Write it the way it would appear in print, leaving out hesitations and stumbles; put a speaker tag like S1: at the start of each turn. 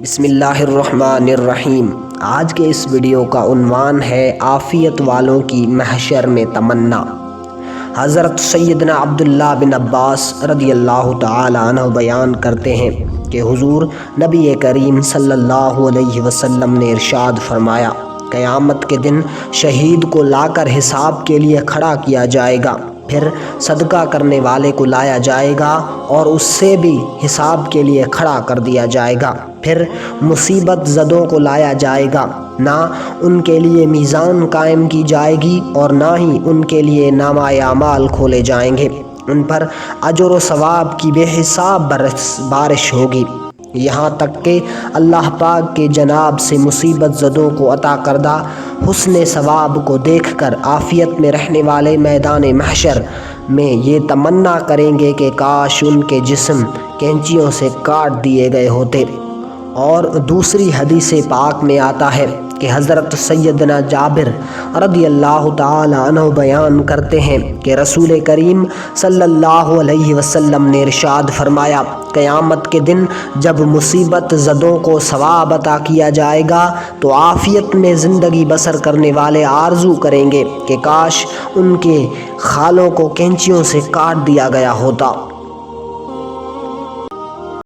S1: بسم اللہ الرحمن الرحیم۔ آج کے اس ویڈیو کا عنوان ہے عافیت والوں کی محشر میں تمنا۔ حضرت سیدنا عبداللہ بن عباس رضی اللہ تعالی عنہ بیان کرتے ہیں کہ حضور نبی کریم صلی اللہ علیہ وسلم نے ارشاد فرمایا، قیامت کے دن شہید کو لا کر حساب کے لیے کھڑا کیا جائے گا، پھر صدقہ کرنے والے کو لایا جائے گا اور اس سے بھی حساب کے لیے کھڑا کر دیا جائے گا، پھر مصیبت زدوں کو لایا جائے گا، نہ ان کے لیے میزان قائم کی جائے گی اور نہ ہی ان کے لیے نامہ اعمال کھولے جائیں گے، ان پر اجر و ثواب کی بے حساب بارش ہوگی، یہاں تک کہ اللہ پاک کے جناب سے مصیبت زدوں کو عطا کردہ حسن ثواب کو دیکھ کر عافیت میں رہنے والے میدان محشر میں یہ تمنا کریں گے کہ کاش ان کے جسم کینچیوں سے کاٹ دیے گئے ہوتے۔ اور دوسری حدیث پاک میں آتا ہے کہ حضرت سیدنا جابر رضی اللہ تعالی عنہ بیان کرتے ہیں کہ رسول کریم صلی اللہ علیہ وسلم نے ارشاد فرمایا، قیامت کے دن جب مصیبت زدوں کو ثواب عطا کیا جائے گا تو عافیت میں زندگی بسر کرنے والے آرزو کریں گے کہ کاش ان کے خالوں کو کینچیوں سے کاٹ دیا گیا ہوتا۔